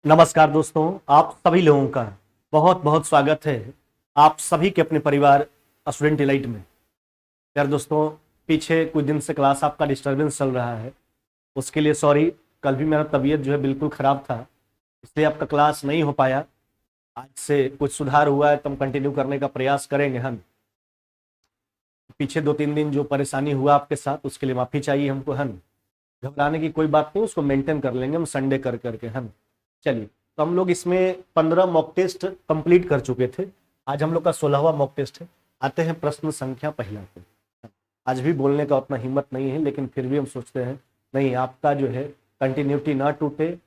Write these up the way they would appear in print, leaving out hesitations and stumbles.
नमस्कार दोस्तों, आप सभी लोगों का बहुत बहुत स्वागत है आप सभी के अपने परिवार स्टूडेंट इलाइट में। यार दोस्तों, पीछे कुछ दिन से क्लास आपका डिस्टरबेंस चल रहा है, उसके लिए सॉरी। कल भी मेरा तबीयत जो है बिल्कुल ख़राब था, इसलिए आपका क्लास नहीं हो पाया। आज से कुछ सुधार हुआ है तो हम कंटिन्यू करने का प्रयास करेंगे। हम पीछे 2-3 दिन जो परेशानी हुआ आपके साथ, उसके लिए माफ़ी चाहिए हमको। हम घबराने की कोई बात नहीं, उसको मेंटेन कर लेंगे हम संडे कर करके। हम चलिए, तो हम लोग इसमें 15 मॉक टेस्ट कंप्लीट कर चुके थे। आज हम लोग का 16वां मॉक टेस्ट है। आते हैं प्रश्न संख्या पहला पे। आज भी बोलने का उतना हिम्मत नहीं है, लेकिन फिर भी हम सोचते हैं नहीं, आपका जो है कंटिन्यूटी ना टूटे,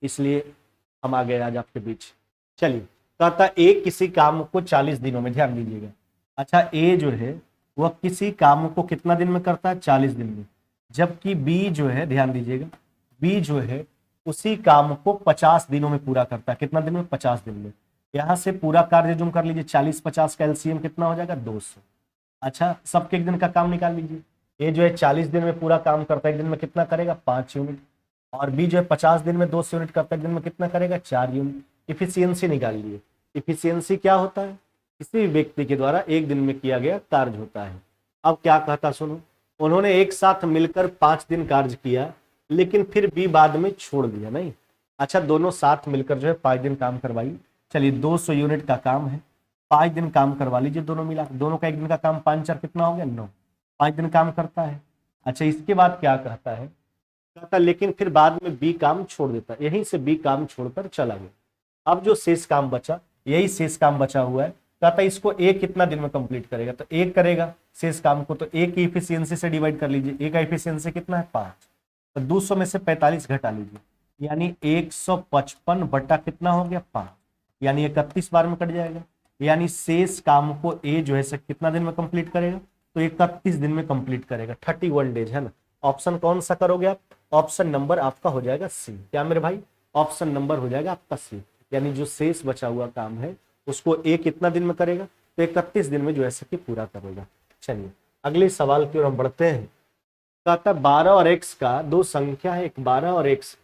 इसलिए हम आ गए आज आपके बीच। चलिए, कहता ए किसी काम को 40 दिनों में, ध्यान दीजिएगा। अच्छा, ए जो है वह किसी काम को कितना दिन में करता है? 40 दिन में। जबकि बी जो है, ध्यान दीजिएगा, बी जो है उसी काम को 50 दिनों में पूरा करता है। कितना दिन में? 50 दिन में। यहां से पूरा कार्य जुम कर लीजिए, 40-50 का एलसीएम कितना हो जाएगा? 200। अच्छा, सबके एक दिन का काम निकाल लीजिए। ये जो है 40 दिन में पूरा काम करता है, एक दिन में कितना करेगा? 5 यूनिट। और बी जो है 50 दिन में 200 यूनिट करता है, एक दिन में कितना करेगा? 4 यूनिट। इफिशियंसी निकाल लिए। इफिशियंसी क्या होता है? किसी व्यक्ति के द्वारा एक दिन में किया गया कार्य होता है। अब क्या कहता सुनो, उन्होंने एक साथ मिलकर 5 दिन कार्य किया, लेकिन फिर भी बाद में छोड़ दिया। नहीं, अच्छा, दोनों साथ मिलकर जो है 5 दिन काम करवाइए। चलिए, 200 यूनिट का काम है, 5 दिन काम करवा लीजिए दोनों मिला। दोनों का एक दिन का काम 5 4 कितना हो गया? 9। 5 दिन काम करता है। अच्छा, इसके बाद क्या कहता है? कहता लेकिन फिर बाद में बी काम छोड़ देता है, यहीं से बी काम छोड़कर चला गया। अब जो शेष काम बचा, यही शेष काम बचा हुआ है। कहता इसको ए कितना दिन में कंप्लीट करेगा? तो ए करेगा शेष काम को, तो ए की इफिशियंसी से डिवाइड कर लीजिए। ए का इफिशियंसी कितना है? 5। तो 200 में से 45 घटा लीजिए, यानी 155 बटा कितना हो गया? 5, यानी 31 बार में कट जाएगा। यानी शेष काम को ए जो है से कितना दिन में कंप्लीट करेगा? तो 31 दिन में कंप्लीट करेगा, 31 डेज, है ना। ऑप्शन कौन सा करोगे आप? ऑप्शन नंबर आपका हो जाएगा सी। क्या मेरे भाई? ऑप्शन नंबर हो जाएगा आपका सी। यानी जो शेष बचा हुआ काम है उसको ए कितना दिन में करेगा? तो 31 दिन में जो है कि पूरा करेगा। चलिए, अगले सवाल की ओर हम बढ़ते हैं। कहता 12 और x का दो संख्या है, एक 12 और x,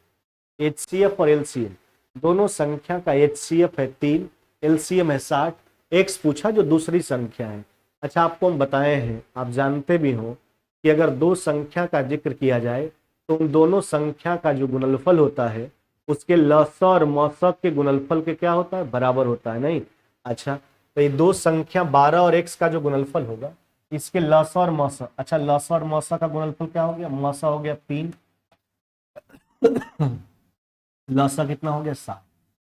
HCF और LCM। दोनों संख्या का HCF है 3, LCM है 60। x पूछा जो दूसरी संख्या है। अच्छा, आपको हम बताए हैं, आप जानते भी हो कि अगर दो संख्या का जिक्र किया जाए तो उन दोनों संख्या का जो गुणनफल होता है उसके लसा और मौसा के गुणनफल के क्या होता है? बराबर होता है। नहीं, अच्छा, तो ये दो संख्या 12 और x का जो गुणनफल होगा, इसके लसा और मौसा। अच्छा, लसा और मौसा का गुणनफल क्या हो गया? मौसा हो गया 3, लसा कितना हो गया? 7।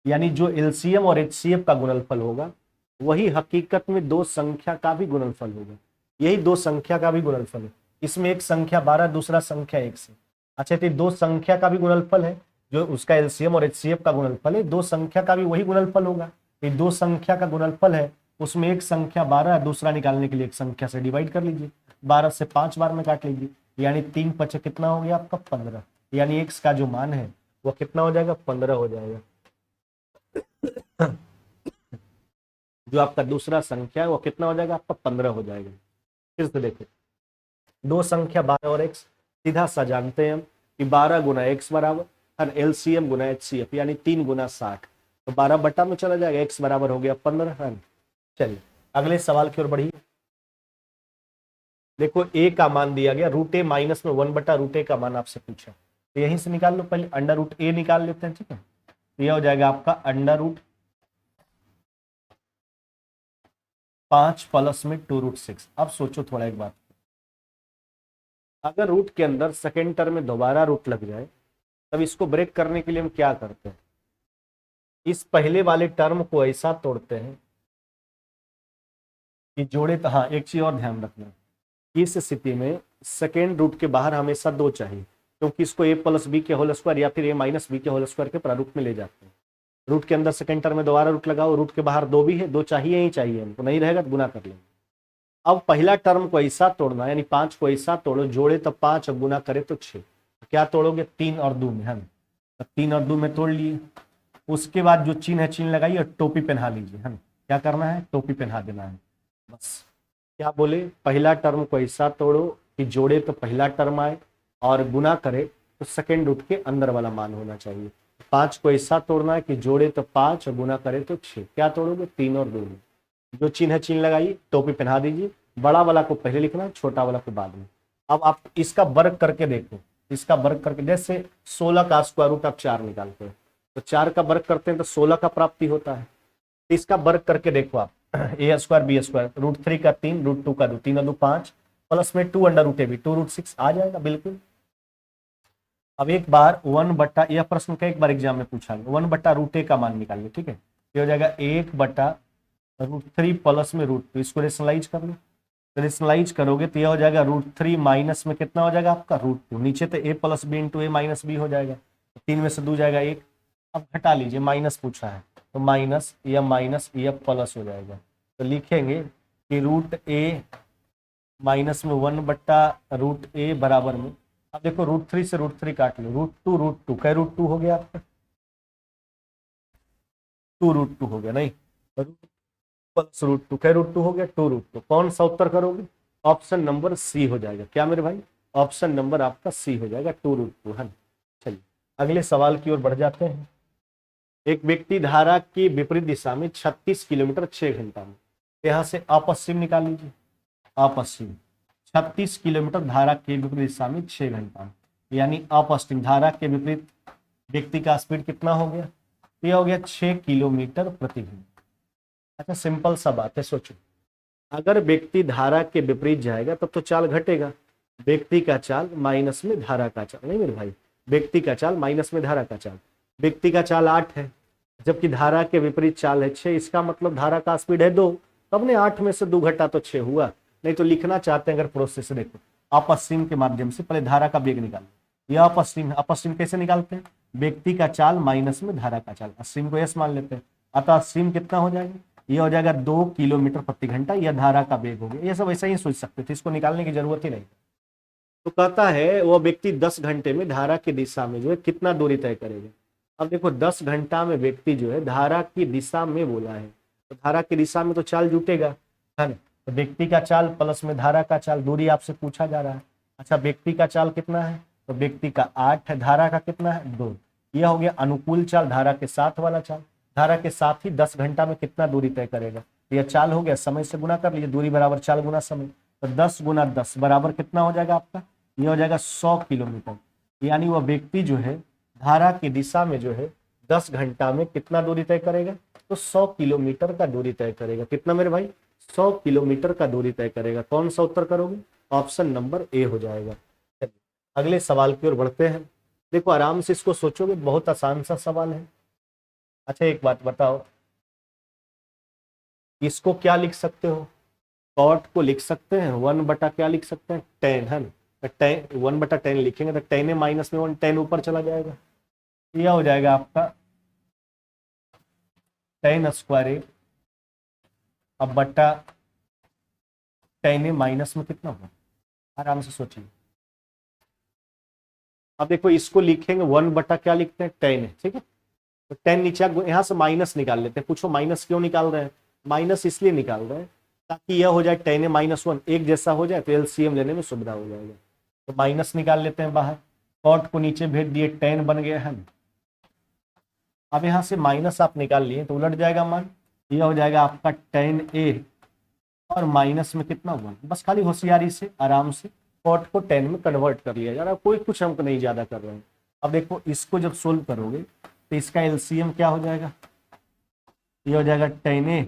यानी जो एलसीएम और एचसीएफ का गुणनफल होगा वही हकीकत में दो संख्या का भी गुणनफल होगा। यही दो संख्या का भी गुणनफल है। इसमें एक संख्या 12, दूसरा संख्या 1 से। अच्छा, तो दो संख्या का भी गुणनफल है, जो उसका एलसीएम और एचसीएफ का गुणनफल है, दो संख्या का भी वही गुणनफल होगा। ये दो संख्या का गुणनफल है, उसमें एक संख्या 12 है, दूसरा निकालने के लिए एक संख्या से डिवाइड कर लीजिए, 12 से 5 बार में काट लीजिए, यानी 3 5 कितना हो गया आपका? 15। यानी एक्स का जो मान है वो कितना हो जाएगा? 15 हो जाएगा। जो आपका दूसरा संख्या है वो कितना हो जाएगा आपका? 15 हो जाएगा। फिर से देखो, दो संख्या 12 और एक्स, सीधा सा जानते हैं हम कि 12 गुना एक्स बराबर और एलसीएम गुना एचसीएफ, यानी 3 गुना 60। तो 12 बटा में चला जाएगा, एक्स बराबर हो गया 15 है। चलिए, अगले सवाल की ओर बढ़िए। देखो, ए का मान दिया गया √a माइनस में 1 बटा √a का मान आपसे पूछा, तो यहीं से निकाल लो। पहले अंडर रूट a निकाल लेते हैं, ठीक है। तो यह हो जाएगा आपका √5 प्लस में 2√6। अब सोचो थोड़ा एक बात, अगर रूट के अंदर सेकेंड टर्म में दोबारा रूट लग जाए, तब इसको ब्रेक करने के लिए हम क्या करते हैं? इस पहले वाले टर्म को ऐसा तोड़ते हैं कि जोड़े। तो हाँ, एक चीज और ध्यान रखना, इस स्थिति में सेकेंड रूट के बाहर हमेशा 2 चाहिए, क्योंकि इसको a प्लस बी के होल स्क्वायर या फिर a माइनस बी के होल स्क्वायर के प्रारूप में ले जाते हैं। रूट के अंदर सेकेंड टर्म में दोबारा रूट लगाओ, रूट के बाहर 2 भी है, 2 चाहिए ही चाहिए हमको, नहीं रहेगा तो गुना कर लेंगे। अब पहला टर्म को ऐसा तोड़ना, यानी 5 को ऐसा तोड़ो, जोड़े तो 5 और गुना करे तो 6। क्या तोड़ोगे? 3 और 2 में, है ना। 3 और 2 में तोड़ लिए। उसके बाद जो चिन्ह है, चिन्ह लगाइए और टोपी पहना लीजिए, है ना। क्या करना है? टोपी पहना देना है, बस। क्या बोले? पहला टर्म को ऐसा तोड़ो कि जोड़े तो पहला टर्म आए और गुना करे तो सेकेंड रूट के अंदर वाला मान होना चाहिए। 5 को ऐसा तोड़ना है कि जोड़े तो 5 और गुना करे तो 6। क्या तोड़ोगे? 3 और 2। जो चिन्ह है चिन्ह लगाइए, टोपी पहना दीजिए। बड़ा वाला को पहले लिखना है, छोटा वाला को बाद में। अब आप इसका वर्ग करके देखो, इसका वर्ग करके, जैसे 16 का स्क्वायर रूट आप 4 निकालते हो तो 4 का वर्ग करते हैं तो 16 का प्राप्ति होता है। इसका वर्ग करके देखो आप, ए स्क्वायर बी स्क्वायर, √3 का 3, √2 का 2, 3 और 2 5, प्लस में 2 अंडर रूट ए बी, 2√6 आ जाएगा बिल्कुल। अब एक बार 1 बटा, यह प्रश्न का एक बार एग्जाम में पूछा गया, 1/√a का मान निकालिए। ठीक है, ये हो जाएगा 1/√3 प्लस में √2। इसको रेशनलाइज कर लो, तो रेशनलाइज करोगे तो यह हो जाएगा √3 माइनस में कितना हो जाएगा आपका? √2। नीचे तो a plus B into A minus B हो जाएगा, 3 में से 2 जाएगा 1। अब घटा लीजिए, माइनस पूछा है तो माइनस या प्लस हो जाएगा। तो लिखेंगे कि √a माइनस में 1/√a बराबर में, अब देखो √3 से √3 काट लो, √2 क्या √2 हो गया आपका? 2√2 हो गया, नहीं प्लस √2 क्या √2 हो गया? 2√2। कौन सा उत्तर करोगे? ऑप्शन नंबर सी हो जाएगा। क्या मेरे भाई? ऑप्शन नंबर आपका सी हो जाएगा, 2√2 है। चलिए अगले सवाल की ओर बढ़ जाते हैं। एक व्यक्ति धारा की विपरीत दिशा में 36 किलोमीटर 6 घंटा में, यहां से अपश्चिम निकाल लीजिए। अपश्चिम 36 किलोमीटर धारा के विपरीत दिशा में 6 घंटा में, यानी अपश्चिम धारा के विपरीत व्यक्ति का स्पीड कितना हो गया? यह हो गया 6 किलोमीटर प्रति घंटा। अच्छा सिंपल सा बात है, सोचो अगर व्यक्ति धारा के विपरीत जाएगा तब तो चाल घटेगा। व्यक्ति का चाल माइनस में धारा का चाल, नहीं मेरे भाई, व्यक्ति का चाल माइनस में धारा का चाल। व्यक्ति का चाल 8 है, जबकि धारा के विपरीत चाल है 6। इसका मतलब धारा का स्पीड है 2, तब ने 8 में से 2 घटा तो 6 हुआ। नहीं तो लिखना चाहते हैं अगर प्रोसेस देखो, अपश्चिम के माध्यम से पहले धारा का वेग निकालो। यह अपश्चिम है, अपश्चिम कैसे निकालते हैं? व्यक्ति का चाल माइनस में धारा का चाल, अश्विन को एस मान लेते हैं। अतः अश्विन कितना हो जाएगा? यह हो जाएगा 2 किलोमीटर प्रति घंटा, यह धारा का वेग हो गया। ये सब ऐसा ही सोच सकते थे, इसको निकालने की जरूरत ही नहीं। तो कहता है वह व्यक्ति 10 घंटे में धारा की दिशा में जो है कितना दूरी तय करेगा। अब देखो 10 घंटा में व्यक्ति जो है धारा की दिशा में बोला है, तो धारा की दिशा में तो चाल जुटेगा, है ना। तो व्यक्ति का चाल प्लस में धारा का चाल, दूरी आपसे पूछा जा रहा है। अच्छा व्यक्ति का चाल कितना है? तो व्यक्ति का 8 है, धारा का कितना है? 2। यह हो गया अनुकूल चाल, धारा के साथ वाला चाल। धारा के साथ ही 10 घंटा में कितना दूरी तय करेगा? यह चाल हो गया, समय से गुना कर लीजिए, दूरी बराबर चाल गुना समय। तो 10 गुना 10 बराबर कितना हो जाएगा आपका? यह हो जाएगा 100 किलोमीटर। यानी वह व्यक्ति जो है धारा की दिशा में जो है 10 घंटा में कितना दूरी तय करेगा? तो 100 किलोमीटर का दूरी तय करेगा। कितना मेरे भाई? 100 किलोमीटर का दूरी तय करेगा। कौन सा उत्तर करोगे? ऑप्शन नंबर ए हो जाएगा। अगले सवाल की ओर बढ़ते हैं। देखो आराम से इसको सोचोगे, बहुत आसान सा सवाल है। अच्छा एक बात बताओ, इसको क्या लिख सकते हो? कॉट को लिख सकते हैं 1 बटा क्या लिख सकते हैं? 10, है ना। 1/10 लिखेंगे तो 10 माइनस में 1, 10 ऊपर चला जाएगा। यह हो जाएगा आपका 10 स्क्वायर अब बटा 10 माइनस में कितना होगा? आराम से सोचिए। अब देखो इसको लिखेंगे 1 बटा क्या लिखते हैं? 10 है, ठीक है। तो 10 नीचे यहाँ से माइनस निकाल लेते हैं। पूछो माइनस क्यों निकाल रहे हैं? माइनस इसलिए निकाल रहे हैं ताकि यह हो जाए 10 माइनस 1 एक जैसा हो जाए, तो एलसीएम लेने में सुविधा हो जाएगा। तो माइनस निकाल लेते हैं बाहर, कॉट को नीचे भेज दिए, 10 बन गया है। अब यहाँ से माइनस आप निकाल लिए तो उलट जाएगा मान, यह हो जाएगा आपका 10a और माइनस में कितना 1। बस खाली होशियारी से आराम से कॉट को 10 में कन्वर्ट कर लिया जा रहा है, कोई कुछ हमको नहीं ज्यादा कर रहे हैं। अब देखो इसको जब सोल्व करोगे तो इसका एलसीएम क्या हो जाएगा? ये हो जाएगा 10a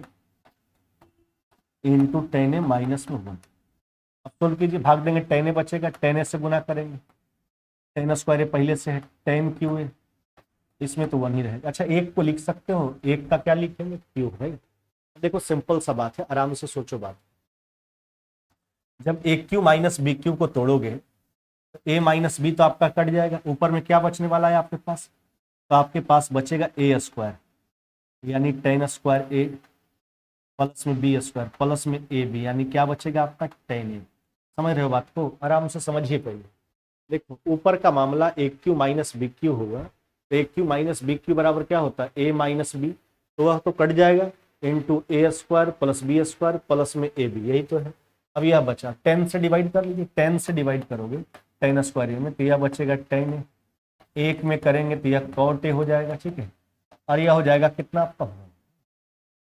इंटू 10a माइनस में 1। अब सोल्व कीजिए, भाग देंगे 10a बचेगा, 10a से गुना करेंगे, 10 स्क्वायर पहले से है, 10 क्यू है, इसमें तो 1 ही रहेगा। अच्छा एक को लिख सकते हो, एक का क्या लिखेंगे? क्यू भाई। देखो सिंपल सा बात है, आराम से सोचो बात। जब ए क्यू माइनस बी क्यू को तोड़ोगे तो ए माइनस बी तो आपका कट जाएगा, ऊपर में क्या बचने वाला है आपके पास? तो आपके पास बचेगा ए स्क्वायर, यानी 10 स्क्वायर ए प्लस में बी स्क्वायर प्लस में ए बी, यानी क्या बचेगा आपका? 10a। समझ रहे हो बात को? आराम से समझिए पहले। देखो ऊपर का मामला ए क्यू माइनस बी क्यू होगा, तो ए क्यू माइनस बी क्यू बराबर क्या होता है? ए माइनस बी, तो वह तो कट जाएगा, into A square plus B square plus में ए बी, यही तो है। अब यह बचा 10 से डिवाइड कर लीजिए, 10 से डिवाइड करोगे 10 स्क्वायर में तो यह बचेगा 10a एक में करेंगे तो यह cot A हो जाएगा, ठीक है, और यह हो जाएगा कितना आपका।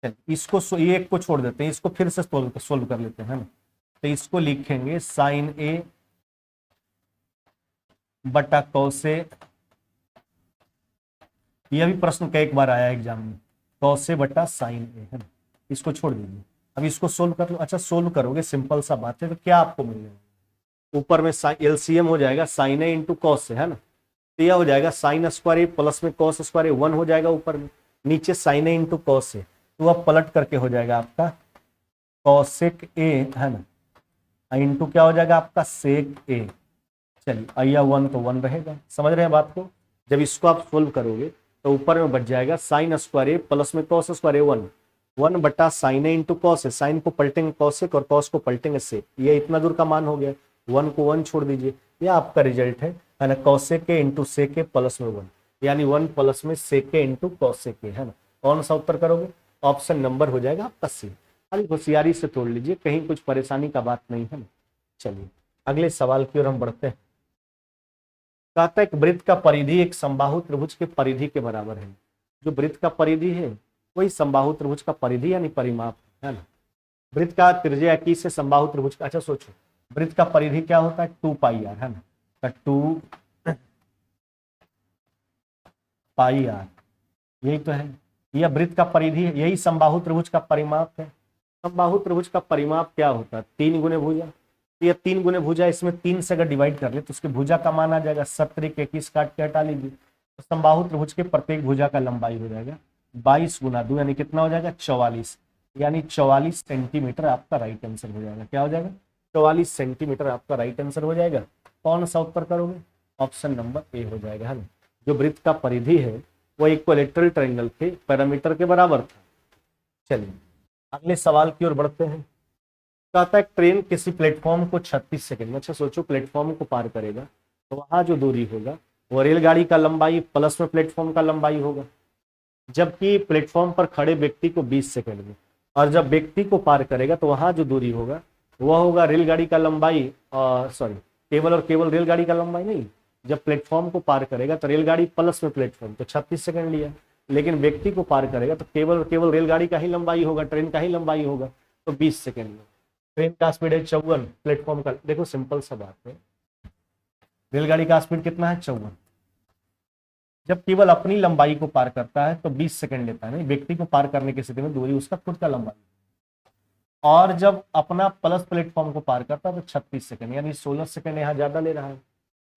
चलिए इसको ये एक को छोड़ देते हैं, इसको फिर से सोल्व कर लेते हैं ना। तो इसको लिखेंगे साइन ए बटा cos A। यह भी प्रश्न कई बार आया एग्जाम में, cos A बटा साइन ए, है ना। इसको छोड़ दीजिए, अब इसको सोल्व कर लो। अच्छा सोल्व करोगे, सिंपल सा बात है, तो क्या आपको मिलेगा, ऊपर में एलसीएम हो जाएगा साइन ए इंटू कॉस से, है ना। तो यह हो जाएगा साइन स्क्वायर ए प्लस में कॉस स्क्वायर ए, 1 हो जाएगा ऊपर में, नीचे साइन ए इंटू कॉस से, तो अब पलट करके हो जाएगा आपका कॉसेक ए, है ना, इंटू क्या हो जाएगा आपका सेक ए। चलिए अय्या 1 तो 1 रहेगा, समझ रहे हैं बात को। जब इसको आप सोल्व करोगे तो ऊपर में बच जाएगा साइन स्क्वायर ए प्लस में कॉस स्क्वायर ए 1 बटा साइन ए इंटू कॉस है, साइन को पलटेंगे कॉसेक और कॉस को पलटेंगे सेक, ये इतना दूर का मान हो गया। 1 को 1 छोड़ दीजिए, ये आपका रिजल्ट है ना, cosec A into sec A plus में 1, यानी 1 प्लस में सेक ए इंटू कॉसेक ए, है ना। कौन सा उत्तर करोगे, ऑप्शन नंबर हो जाएगा आपका सी। खाली होशियारी से तोड़ लीजिए, कहीं कुछ परेशानी का बात नहीं है ना। चलिए अगले सवाल की ओर हम बढ़ते हैं। कहता है एक वृत्त का परिधि एक समबाहु त्रिभुज के परिधि के बराबर है। जो वृत्त का परिधि है वही समबाहु त्रिभुज का परिधि यानी परिमाप है ना। वृत्त का त्रिज्या 21 से समबाहु त्रिभुज का, अच्छा सोचो वृत्त का परिधि क्या होता है, 2 पाई आर, है ना, 2 पाई आर, यही तो है, यह वृत्त का परिधि है, यही समबाहु त्रिभुज का परिमाप है। समबाहु त्रिभुज का परिमाप क्या होता है, 3 गुने भुजा, ये 3 गुने भुजा, इसमें 3 से अगर डिवाइड कर ले तो उसके भुजा का मान आ जाएगा 70 के 21 काट के हटा लीजिए, तो समबाहु त्रिभुज के प्रत्येक भुजा का लंबाई हो जाएगा 22 गुना 2 यानी कितना हो जाएगा 44, यानी 44 सेंटीमीटर आपका राइट आंसर हो जाएगा। क्या हो जाएगा 44 सेंटीमीटर आपका राइट आंसर हो जाएगा। कौन सा उत्तर करोगे, ऑप्शन नंबर ए हो जाएगा, है ना। जो वृत्त का परिधि है वो इक्विलैटरल ट्रायंगल के पैरामीटर के बराबर था। चलिए अगले सवाल की ओर बढ़ते हैं। कहता है ट्रेन किसी प्लेटफॉर्म को 36 सेकंड में, अच्छा सोचो प्लेटफॉर्म को पार करेगा तो वहां जो दूरी होगा वो रेलगाड़ी का लंबाई प्लस में प्लेटफॉर्म का लंबाई होगा, जबकि प्लेटफॉर्म पर खड़े व्यक्ति को 20 सेकंड में, और जब व्यक्ति को पार करेगा तो वहां जो दूरी होगा वह होगा रेलगाड़ी का लंबाई, सॉरी केवल और केवल रेलगाड़ी का लंबाई नहीं, जब प्लेटफॉर्म को पार करेगा तो रेलगाड़ी प्लस में प्लेटफॉर्म तो 36 सेकंड लिया, लेकिन व्यक्ति को पार करेगा तो केवल और केवल रेलगाड़ी का ही लंबाई होगा, ट्रेन का ही लंबाई होगा, तो 20 सेकंड में। ट्रेन का स्पीड है 54, प्लेटफॉर्म का देखो सिंपल सा बात है, रेलगाड़ी का स्पीड कितना है 54, जब केवल अपनी लंबाई को पार करता है तो 20 सेकंड लेता है, नहीं व्यक्ति को पार करने की स्थिति में दूरी उसका खुद का लंबाई, और जब अपना प्लस प्लेटफॉर्म को पार करता है तो 36 सेकंड, यानी 16 सेकंड यहाँ ज्यादा ले रहा है।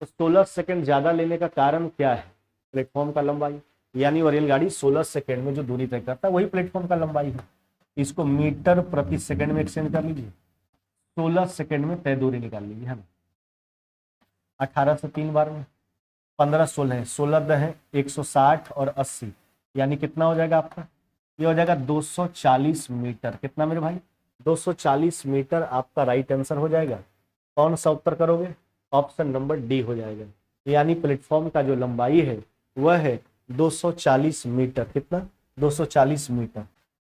तो 16 सेकंड ज्यादा लेने का कारण क्या है, प्लेटफॉर्म का लंबाई, यानी वो रेलगाड़ी 16 सेकंड में जो दूरी तय करता है वही प्लेटफॉर्म का लंबाई है। इसको मीटर प्रति सेकंड में एक्सचेंज कर लीजिए, 16 सेकंड में तय दूरी निकाल लीजिए, है ना। 18 से 3 बार में 15 16 है, 16 10 है 160 और 80, यानी कितना हो जाएगा आपका, ये हो जाएगा 240 मीटर। कितना मेरे भाई 240 मीटर आपका राइट आंसर हो जाएगा। कौन सा उत्तर करोगे, ऑप्शन नंबर डी हो जाएगा, यानी प्लेटफॉर्म का जो लंबाई है वह है 240 मीटर। कितना 240 मीटर।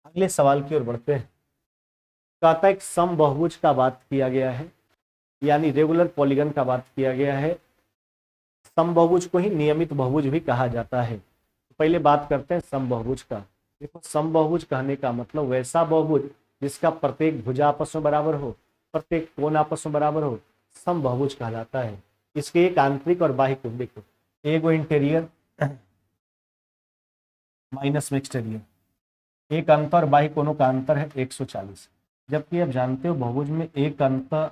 अगले सवाल की ओर बढ़ते हैं। कहता है एक समबहुभुज का बात किया गया है, यानी रेगुलर पॉलीगन का बात किया गया है। समबहुभुज को ही नियमित बहुभुज भी कहा जाता है। तो पहले बात करते हैं समबहुभुज का। देखो समबहुभुज कहने का मतलब वैसा बहुभुज जिसका प्रत्येक भुजा आपस में बराबर हो, प्रत्येक कोण आपस में बराबर हो, समबहुभुज कहलाता है। इसके एक आंतरिक और बाह्य कोण देखो, एगो इंटीरियर माइनस में एक्सटीरियर, एक अंतर और बाह्य कोणों का अंतर है 140, जबकि आप जानते हो बहुभुज में एक अंतर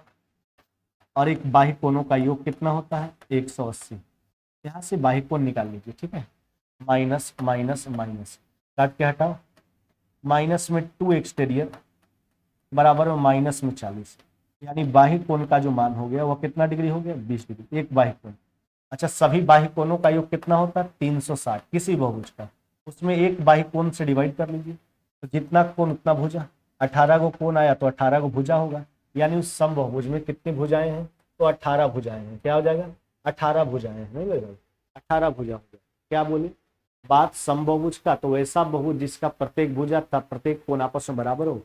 और एक बाह्य कोणों का योग कितना होता है 180। यहाँ से बाह्य कोण निकाल लीजिए, ठीक है, माइनस माइनस माइनस काट के हटाओ, माइनस में 2 एक्सटीरियर बराबर में माइनस में 40, यानी बाह्य कोण का जो मान हो गया वह कितना डिग्री हो गया 20 डिग्री, एक बाह्य कोण। अच्छा सभी बाह्य कोणों का योग कितना होता है 360 किसी बहुभुज का, उसमें एक बाह्य कोण से डिवाइड कर लीजिए, तो जितना कोण उतना भुजा, 18 को कोण आया तो 18 को भुजा होगा, यानी उस समबहुभुज में कितनी भुजाएं हैं तो 18 भुजाएं हैं। क्या हो जाएगा 18 भुजाएं हैं, नहीं लगेगा 18 भुजा हो गया। क्या बोले बात समबहुभुज का, तो वैसा बहुभुज जिसका प्रत्येक भुजा तथा प्रत्येक कोण आपस में बराबर हो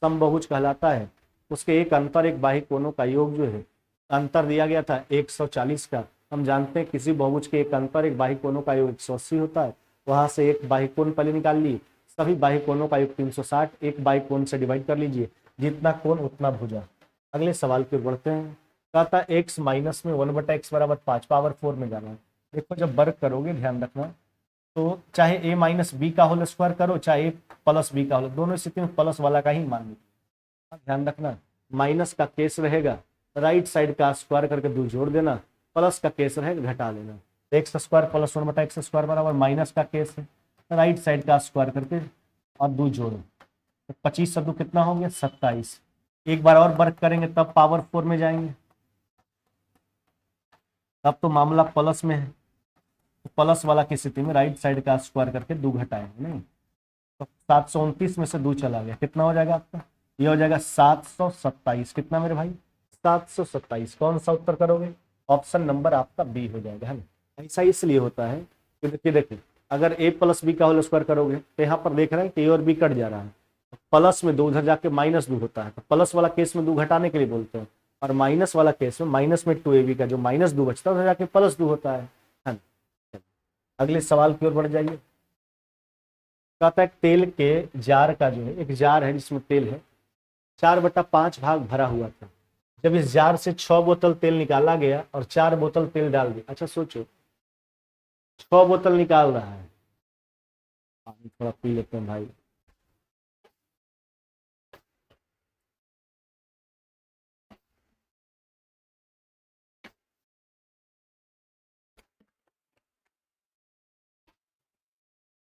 समबहुभुज कहलाता है। उसके एक अंतर एक बाह्य कोणों का योग जो है, अंतर दिया गया था 140 का, हम जानते हैं किसी बहुभुज के एक अंत पर एक बाह्य कोणों का योग 180 होता है, वहां से एक बाह्य कोण पहले निकाल लिए, सभी बाह्य कोणों का योग 360, एक बाह्य कोण से डिवाइड कर लीजिए, जितना कोण उतना भुजा। अगले सवाल की ओर बढ़ते हैं। कहता है x माइनस में 1/x बराबर 5 पावर 4 में जाना है। देखो जब वर्ग करोगे ध्यान रखना, तो चाहे a माइनस बी का होल स्क्वायर करो, चाहे a प्लस बी का होल, दोनों स्थिति में प्लस वाला का ही मान लो। ध्यान रखना माइनस का केस रहेगा, राइट साइड का स्क्वायर करके 2 जोड़ देना, प्लस का केस रहेगा घटा लेना। X square plus 1/x square बराबर माइनस का केस है, राइट साइड का स्क्वायर करके और 2 जोड़ो, तो 25 से 2 कितना हो गया 27। एक बार और वर्क करेंगे तब पावर 4 में जाएंगे, तब तो मामला प्लस में है, तो प्लस वाला की स्थिति में राइट साइड का स्क्वायर करके 2 घटाएंगे नहीं, तो 729 में से 2 चला गया, कितना हो जाएगा आपका, ये हो जाएगा 727। कितना मेरे भाई 727। कौन सा उत्तर करोगे, ऑप्शन नंबर आपका बी हो जाएगा, है ना। ऐसा इसलिए होता है कि देखिए अगर a प्लस बी का होल स्क्वायर करोगे तो यहाँ पर देख रहे हैं कि a और b कट जा रहा है, प्लस में 2 उधर जाके -2 होता है, तो प्लस वाला केस में 2 घटाने के लिए बोलते हैं, और माइनस वाला केस में माइनस में 2ab का जो -2 बचता है उधर जाके +2 होता है ना। अगले सवाल की ओर बढ़ जाइए। कहता है तेल के जार का जो है, एक जार है जिसमें तेल है, 4/5 भाग भरा हुआ था। जब इस जार से 6 बोतल तेल निकाला गया और 4 बोतल तेल डाल दिया। अच्छा सोचो 6 बोतल निकाल रहा है, पानी थोड़ा पी लेते हैं भाई।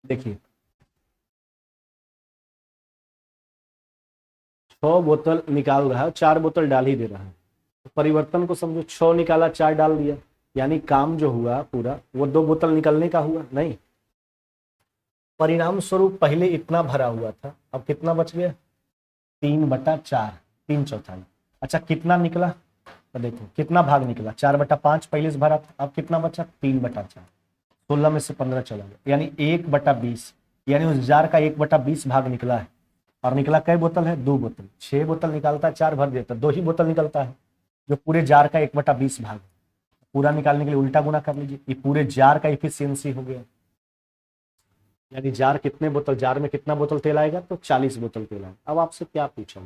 देखिए 6 बोतल निकाल रहा है, 4 बोतल डाल ही दे रहा है, तो परिवर्तन को समझो, 6 निकाला 4 डाल दिया, यानी काम जो हुआ पूरा वो 2 बोतल निकलने का हुआ नहीं। परिणाम स्वरूप पहले इतना भरा हुआ था, अब कितना बच गया 3/4, 3/4। अच्छा कितना निकला, तो देखो कितना भाग निकला, 4/5 पहले से भरा था, अब कितना बचा 3/4, 16 में से 15 चला गया, यानी 1/20, यानी उस जार का 1/20 भाग निकला है। और निकला कई बोतल है, 2 बोतल, 6 बोतल निकालता है 4 भर देता है, 2 ही बोतल निकलता है, जो पूरे जार का 1/20 भाग। पूरा निकालने के लिए उल्टा गुना कर लीजिए, ये पूरे जार का इफिशियंसी हो गया, यानी जार कितने बोतल, जार में कितना बोतल तेल आएगा, तो 40 बोतल तेल आएगा। अब आपसे क्या पूछा,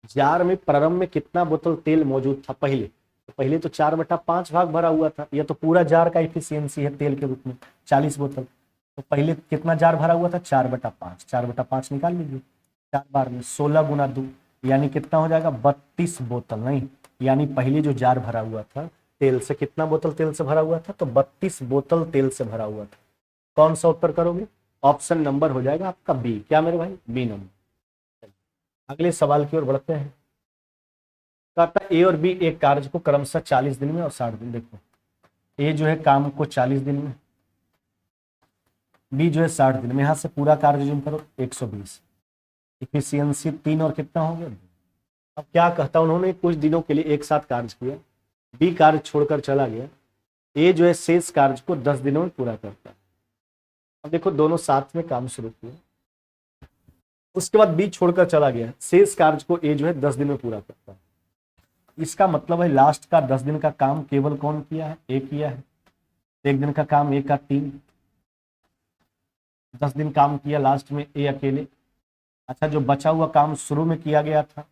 जार में प्रारंभ में कितना बोतल तेल मौजूद था पहले, तो पहले तो 4/5 भाग भरा हुआ था, यह तो पूरा जार का इफिशियंसी है तेल के रूप में 40 बोतल, तो पहले कितना जार भरा हुआ था 4/5, 4/5 निकाल लीजिए, 4 बार में 16 गुना 2, यानी कितना हो जाएगा 32 बोतल नहीं, यानी पहले जो जार भरा हुआ था तेल से, कितना बोतल तेल से भरा हुआ था, तो 32 बोतल तेल से भरा हुआ था। कौन सा उत्तर करोगे, ऑप्शन नंबर हो जाएगा आपका बी। क्या मेरे भाई, बी नंबर। अगले सवाल की ओर बढ़ते हैं। कहता ए और बी एक कार्य को क्रमशः 40 दिन में और 60 दिन, देखो ए जो है काम को 40 दिन में, बी जो है 60 दिन में, यहां से पूरा कार्य जो करो 120, इफिशियंसी 3 और कितना हो गया। अब क्या कहता है, उन्होंने कुछ दिनों के लिए एक साथ कार्य किया, बी कार्य छोड़कर चला गया, ए जो है शेष कार्य को 10 दिनों में पूरा करता है। अब देखो दोनों साथ में काम शुरू किया, उसके बाद बी छोड़कर चला गया, शेष कार्य को ए जो है 10 दिन में पूरा करता है। इसका मतलब है लास्ट का 10 दिन का काम केवल कौन किया है, ए किया है, एक दिन का काम ए का 3, 10 दिन काम किया लास्ट में ए अकेले। अच्छा जो बचा हुआ काम शुरू में किया गया था,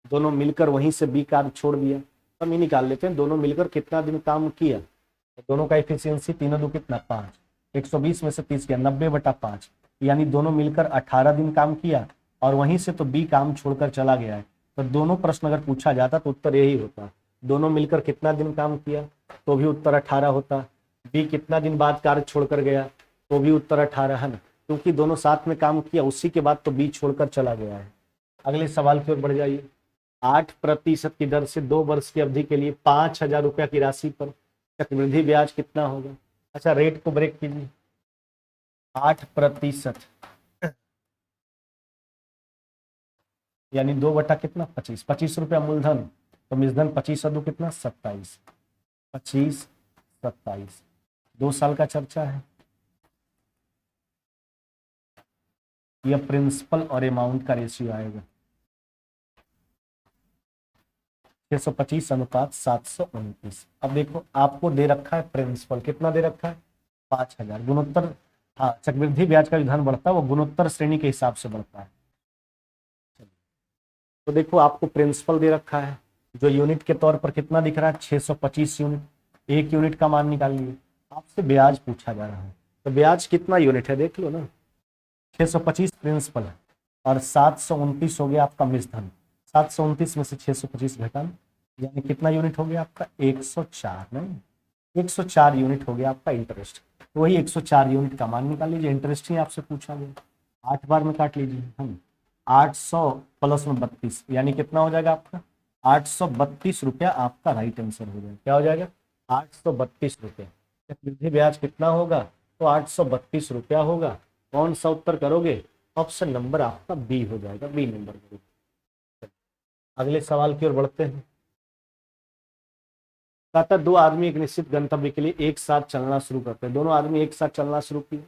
दोनों मिलकर वहीं से बी कार्य छोड़ दिया, हम ये निकाल लेते हैं दोनों मिलकर कितना दिन काम किया, तो दोनों का एफिशिएंसी 3 दो कितना 5, 120 में से 30 किया 90/5, यानी दोनों मिलकर 18 दिन काम किया, और वहीं से तो बी काम छोड़कर चला गया है, तो दोनों प्रश्न अगर पूछा जाता तो उत्तर यही होता, दोनों मिलकर कितना दिन काम किया तो भी उत्तर 18 होता, बी कितना दिन बाद कार्य छोड़कर गया तो भी उत्तर 18 है ना, क्योंकि दोनों साथ में काम किया उसी के बाद तो बी छोड़कर चला गया है। अगले सवाल की ओर बढ़ जाइए। 8% की दर से 2 वर्ष की अवधि के लिए 5,000 रुपया की राशि पर चक्रवृद्धि ब्याज कितना होगा। अच्छा रेट को ब्रेक कीजिए, 8%, यानी 2 बटा कितना 25, 25 रुपया मूलधन, तो मूलधन 25 और 2 कितना 27, 25 27, 2 साल का चर्चा है। यह प्रिंसिपल और अमाउंट का रेशियो आएगा, 625 अनुपात 729। अब देखो आपको दे रखा है प्रिंसिपल, कितना दे रखा है 5000। गुणोत्तर, हाँ चक्रवृद्धि ब्याज का विधान बढ़ता है वो गुणोत्तर श्रेणी के हिसाब से बढ़ता है। तो देखो आपको प्रिंसिपल दे रखा है जो यूनिट के तौर पर कितना दिख रहा है 625 यूनिट। एक यूनिट का मान निकालिए। आपसे ब्याज पूछा जा रहा है तो ब्याज कितना यूनिट है देख लो ना। 625 प्रिंसिपल है और 729 हो गया आपका मिश्रधन। 729 में से 625 घटाना यानी कितना यूनिट हो गया आपका 104। नहीं 104 यूनिट हो गया आपका इंटरेस्ट। तो वही 104 यूनिट का मान निकाल लीजिए। इंटरेस्ट ही आपसे पूछा गया। 8 बार में काट लीजिए हम। 800 प्लस में 32 यानी कितना हो जाएगा आपका 832 रुपया आपका राइट आंसर हो जाएगा। क्या हो जाएगा 832 रुपया। चक्रवृद्धि ब्याज कितना होगा तो 832 रुपया होगा। कौन सा उत्तर करोगे ऑप्शन नंबर आपका बी हो जाएगा, बी नंबर करोगे। अगले सवाल की ओर बढ़ते हैं। कहता दो आदमी एक निश्चित गंतव्य के लिए एक साथ चलना शुरू करते हैं। दोनों आदमी एक साथ चलना शुरू किए,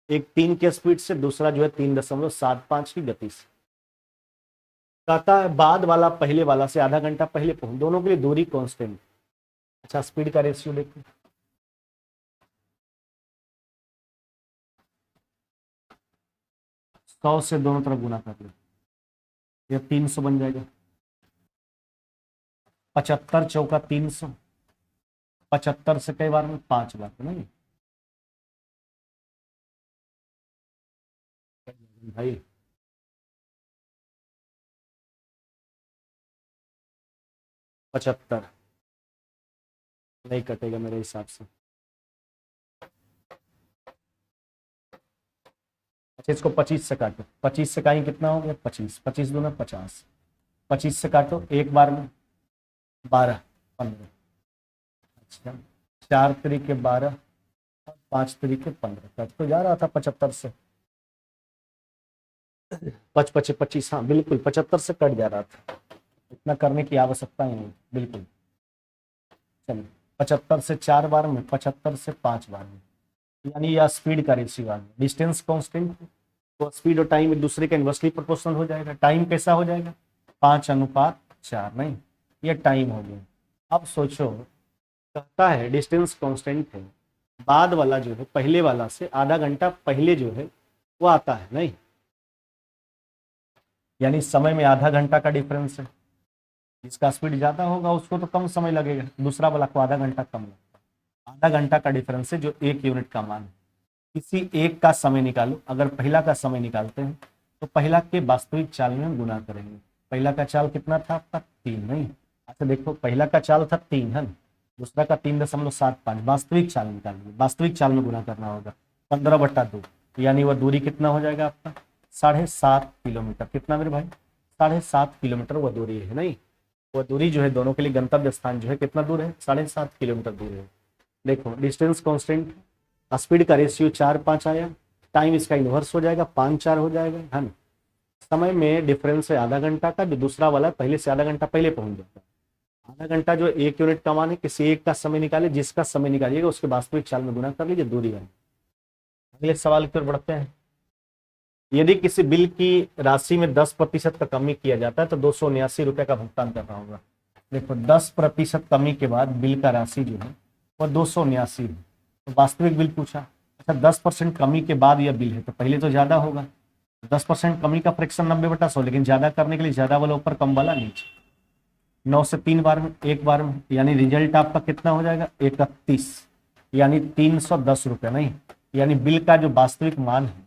एक 3 के स्पीड से, दूसरा जो है 3.75 की गति से। कहता है बाद वाला पहले वाला से आधा घंटा पहले पहुंच, दोनों के लिए दूरी कांस्टेंट। अच्छा स्पीड का रेशियो देखो, 100 से दोनों तरफ गुना कर लो, यह 300 बन जाएगा। 75 चौका 300, 75 से कई बार में 5 बार नहीं भाई। 75 नहीं कटेगा मेरे हिसाब से। अच्छा इसको 25 से काटो, 25 से काटेंगे कितना हो गया 25, 25 दूना 50, 25 से काटो एक बार में 12, 15। अच्छा 4 तरीके 12 और 5 तरीके 15, कट तो जा रहा था 75 से। 25, हाँ बिल्कुल 75 से कट जा रहा था, इतना करने की आवश्यकता ही नहीं बिल्कुल। चलिए 75 से 4 बार में, 75 से 5 बार में, यानी यह स्पीड का रेशियो आ गया। डिस्टेंस कांस्टेंट तो स्पीड और टाइम एक दूसरे के इनवर्सली प्रोपोर्शनल हो जाएगा। टाइम कैसा हो जाएगा 5:4, नहीं ये टाइम हो गया। अब सोचो कहता है डिस्टेंस कांस्टेंट है, बाद वाला जो है पहले वाला से आधा घंटा पहले जो है वो आता है नहीं, यानी समय में आधा घंटा का डिफरेंस है। जिसका स्पीड ज्यादा होगा उसको तो कम समय लगेगा, दूसरा वाला को आधा घंटा कम लगता है। आधा घंटा का डिफरेंस है जो 1 यूनिट का मान है। किसी एक का समय निकालो, अगर पहला का समय निकालते हैं तो पहला के वास्तविक चाल में गुना करेंगे। पहला का चाल कितना था आपका 3, नहीं। अच्छा देखो पहला का चाल था 3 है, दूसरा का 3.75, वास्तविक चाल निकालेंगे, वास्तविक चाल में गुना करना होगा 15/2, यानी वह दूरी कितना हो जाएगा आपका 7.5 किलोमीटर। कितना मेरे भाई 7.5 किलोमीटर वह दूरी है नहीं। वह दूरी जो है दोनों के लिए गंतव्य स्थान जो है कितना दूर है 7.5 किलोमीटर दूर है। देखो डिस्टेंस कांस्टेंट, स्पीड का रेशियो 4:5 आया, टाइम इसका इनवर्स हो जाएगा 5:4 हो जाएगा है ना। समय में डिफरेंस है आधा घंटा का, जो दूसरा वाला पहले से आधा घंटा पहले पहुंच जाता है। आधा घंटा जो 1 यूनिट का मान है, किसी एक का समय निकाले, जिसका समय निकालिएगा उसके वास्तविक चाल में गुना कर लीजिए दूरी है। अगले सवाल की ओर बढ़ते हैं। यदि किसी बिल की राशि में 10% का कमी किया जाता है तो 279 रुपये का भुगतान करना होगा। देखो 10% कमी के बाद बिल का राशि जो है वह 279 है। तो वास्तविक बिल पूछा। अच्छा 10% कमी के बाद यह बिल है तो पहले तो ज्यादा होगा, 10% कमी का फ्रैक्शन 90/100, लेकिन ज्यादा करने के लिए ज्यादा वाला ऊपर कम वाला नीचे। 9 से 3 बार में, एक बार में, यानी रिजल्ट आपका कितना हो जाएगा 31, यानी 310 रुपये नहीं, यानी बिल का जो वास्तविक मान है,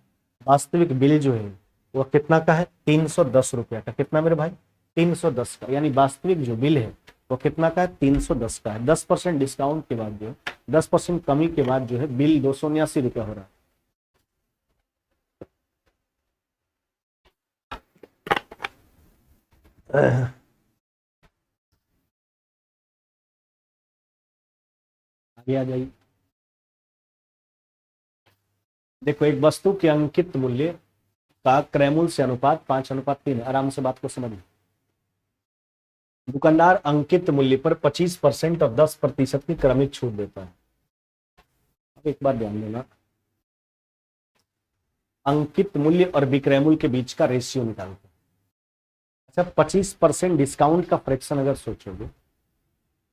वास्तविक बिल जो है वो कितना का है 310 रुपया का। कितना मेरे भाई 310 का, यानी वास्तविक जो बिल है वो कितना का है 310 का है। 10% डिस्काउंट के बाद जो है 10% कमी के बाद जो है बिल 279 रुपया हो रहा है। आगे आ जाइए। देखो एक वस्तु के अंकित मूल्य का क्रय मूल्य से अनुपात 5:3। आराम से बात को समझिए। दुकानदार अंकित मूल्य पर 25% और 10% की क्रमिक छूट देता है। अब एक बार ध्यान देना, अंकित मूल्य और विक्रय मूल्य के बीच का रेशियो निकालते हैं। जब 25% डिस्काउंट का फ्रैक्शन अगर सोचोगे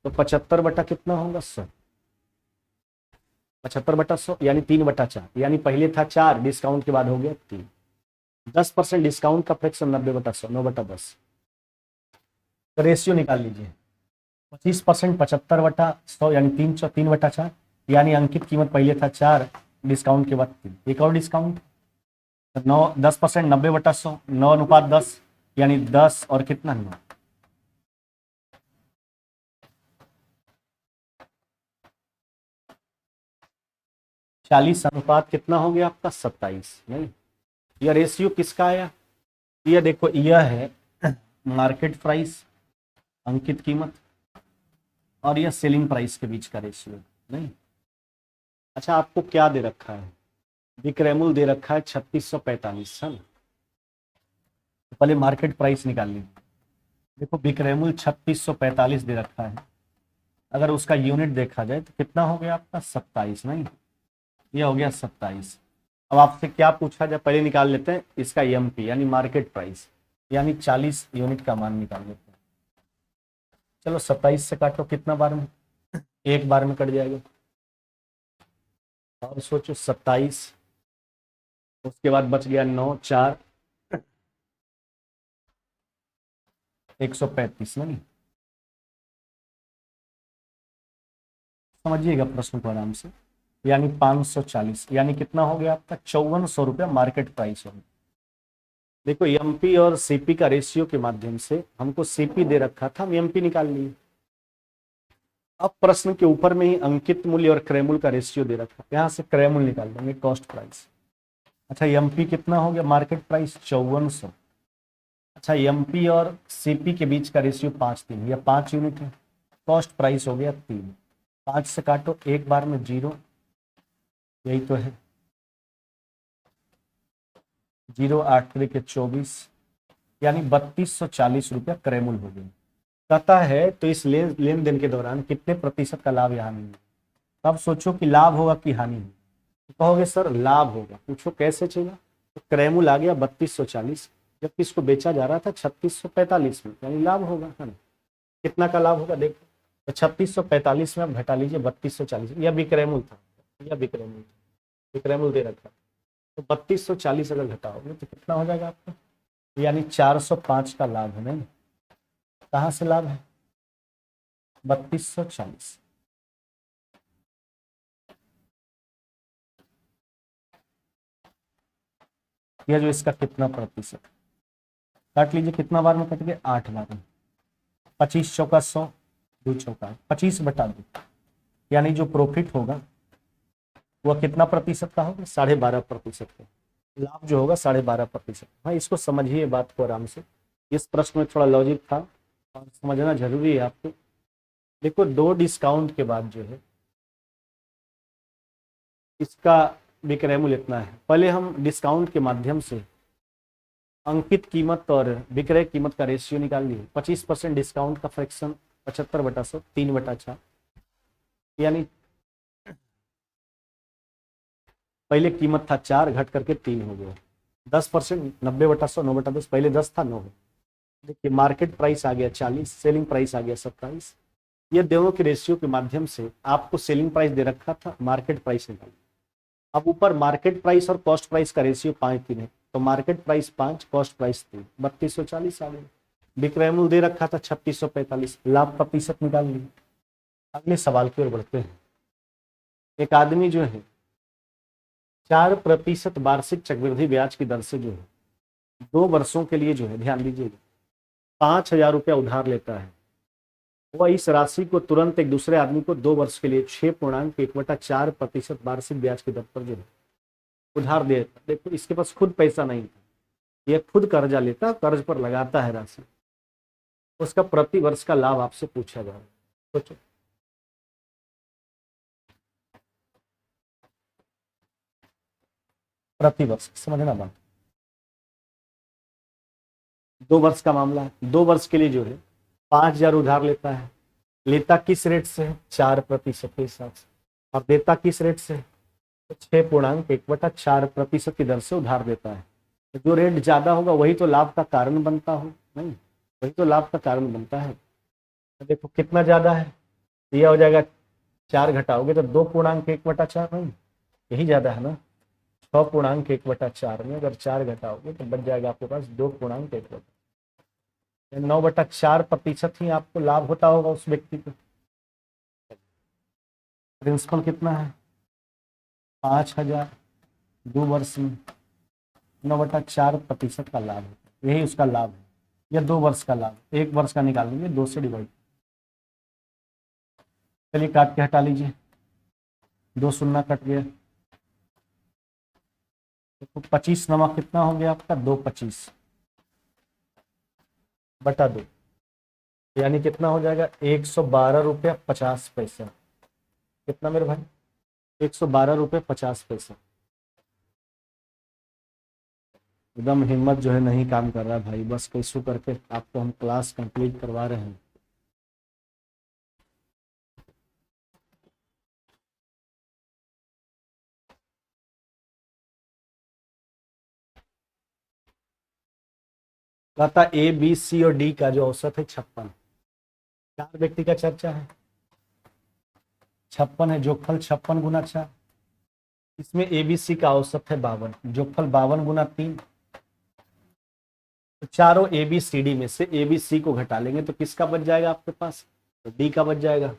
तो 75 बटा कितना होगा 100, 75 बटा 100 यानी 3/4, यानी पहले था 4, डिस्काउंट के बाद हो गया 3। 10% डिस्काउंट का फ्रैक्शन 90/100, 9/10। तो रेशियो निकाल लीजिए, 25% 75/100 यानी 3/4, यानी अंकित कीमत पहले था 4, डिस्काउंट के बाद 3, एक और डिस्काउंट 9। 10% 90/100, 9:10 यानी 10 और कितना 9। 40 अनुपात कितना हो गया आपका 27। नहीं, यह रेशियो किसका आया? यह देखो, यह है मार्केट प्राइस, अंकित कीमत, और यह सेलिंग प्राइस के बीच का रेशियो। नहीं, अच्छा आपको क्या दे रखा है? विक्रयमूल्य दे रखा है 3645, है ना। तो पहले मार्केट प्राइस निकाल लीजिए। देखो विक्रयमूल्य 3645 दे रखा है, अगर उसका यूनिट देखा जाए तो कितना हो गया आपका 27। नहीं, ये हो गया 27। अब आपसे क्या पूछा जाए, पहले निकाल लेते हैं इसका एमपी यानी मार्केट प्राइस, यानी 40 यूनिट का मान निकाल लेते हैं। चलो 27 से काटो, कितना बार में? एक बार में कट जाएगा। और सोचो 27, उसके बाद बच गया 9, 4, 135। नहीं, समझिएगा प्रश्न को आराम से, यानी 540, यानी कितना हो गया आपका 5400 रुपया मार्केट प्राइस हो गया। देखो एमपी और सीपी का रेशियो के माध्यम से हमको सीपी दे रखा था, हम एमपी निकाल लिए। अब प्रश्न के ऊपर में ही अंकित मूल्य और क्रय मूल्य का रेशियो दे रखा, यहां से क्रय मूल्य निकाल देंगे, कॉस्ट प्राइस। अच्छा एमपी कितना हो गया मार्केट प्राइस 5400। अच्छा एमपी और सीपी के बीच का रेशियो 5:3, या 5 यूनिट है, कॉस्ट प्राइस हो गया 3। 5 से काटो, एक बार में 0, यही तो है 0, 8 के 24, यानी 3240 रुपया क्रय मूल्य हो गया। कहता है तो इस लेन देन के दौरान कितने प्रतिशत का लाभ या हानि है। तब सोचो कि लाभ होगा कि हानि है, तो कहोगे सर लाभ होगा। पूछो कैसे चला, तो क्रय मूल्य आ गया 3240, जबकि इसको बेचा जा रहा था 3645 में, यानी लाभ होगा, है ना। कितना का लाभ होगा देखो, तो 3645 में आप घटा लीजिए 3240, यह विक्रय मूल्य था, यह विक्रय मूल्य था, विक्रय मूल्य दे रखा, तो 3240 अगर घटाओगे तो कितना हो जाएगा आपका, यानी 405 का लाभ है। नहीं, कहाँ से लाभ है 3240। यह जो इसका कितना प्रतिशत, काट लीजिए, कितना बार में कट गया 8 बार में। 25 चौका 100, 2 चौका 25/2, यानी जो प्रॉफिट होगा वह कितना प्रतिशत का होगा 12.5% का। लाभ जो होगा 12.5%। हाँ, इसको समझिए बात को आराम से, इस प्रश्न में थोड़ा लॉजिक था और समझना जरूरी है आपको। देखो 2 डिस्काउंट के बाद जो है इसका विक्रय मूल्य इतना है। पहले हम डिस्काउंट के माध्यम से अंकित कीमत और विक्रय कीमत का रेशियो निकाल लिए। 25% डिस्काउंट का फ्रैक्शन 75/100, 3/4, यानी पहले कीमत था 4, घट करके 3 हो गया। 10% 90/100, 9/10, पहले 10 था 9 है। देखिए मार्केट प्राइस आ गया 40, सेलिंग प्राइस आ गया 27। ये दोनों के रेशियो के माध्यम से आपको सेलिंग प्राइस दे रखा था, मार्केट प्राइस निकाल। अब ऊपर मार्केट प्राइस और कॉस्ट प्राइस का रेशियो 5:3 है, तो मार्केट प्राइस 5, कॉस्ट प्राइस 3, 3240 आ गया। विक्रय मूल्य दे रखा था 3645, लाभ प्रतिशत निकाल लिए। अगले सवाल की ओर बढ़ते हैं। एक आदमी जो है 4% वार्षिक चक्रवृद्धि ब्याज की दर से जो है 2 वर्षों के लिए जो है, ध्यान दीजिएगा, 5000 रुपया उधार लेता है। वह इस राशि को तुरंत एक दूसरे आदमी को 2 वर्ष के लिए 6.1/4% वार्षिक ब्याज की दर पर जो है उधार दे देता। देखो इसके पास खुद पैसा नहीं था, यह खुद कर्जा लेता, कर्ज पर लगाता है राशि, उसका प्रति वर्ष का लाभ आपसे पूछा जा रहा है। सोचो प्रति वर्ष, समझना बात। 2 वर्ष का मामला है, 2 वर्ष के लिए जो है 5000 उधार लेता है। लेता किस रेट से है 4% के हिसाब से, और देता किस रेट से, तो 6.1/4% की दर से उधार देता है। तो जो रेट ज्यादा होगा वही तो लाभ का कारण बनता हो। नहीं, वही तो लाभ का कारण बनता है। तो देखो कितना ज्यादा है, यह हो जाएगा 4 घटाओगे तो 2.1/4 नहीं, यही ज्यादा है ना। 6.1/4 में अगर 4 घटाओगे तो बच जाएगा आपके पास 2.1/4। 9/4% ही आपको लाभ होता होगा उस व्यक्ति को। प्रिंसिपल कितना है, 5,000, 2 वर्ष में 9/4% का लाभ है, यही उसका लाभ है। या 2 वर्ष का लाभ, 1 वर्ष का निकाल लीजिए, 2 से डिवाइड। चलिए काट के हटा लीजिए, 2 शून्य कट गया। तो 25 नवा कितना हो गया आपका, 225 बटा 2, यानी कितना हो जाएगा, 112 रुपया 50 पैसा। कितना मेरे भाई, 112 रुपये 50 पैसा। एकदम हिम्मत जो है नहीं काम कर रहा भाई, बस कैसे करके आपको हम क्लास कंप्लीट करवा रहे हैं। कहता ए बी सी और डी का जो औसत है 56, 4 व्यक्ति का चर्चा है, 56 है, जोगफल 56 × 4। इसमें ए बी सी का औसत है 52, जोगफल 52 × 3। तो चारों ए बी सी डी में से ए बी सी को घटा लेंगे तो किसका बच जाएगा आपके पास, तो डी का बच जाएगा।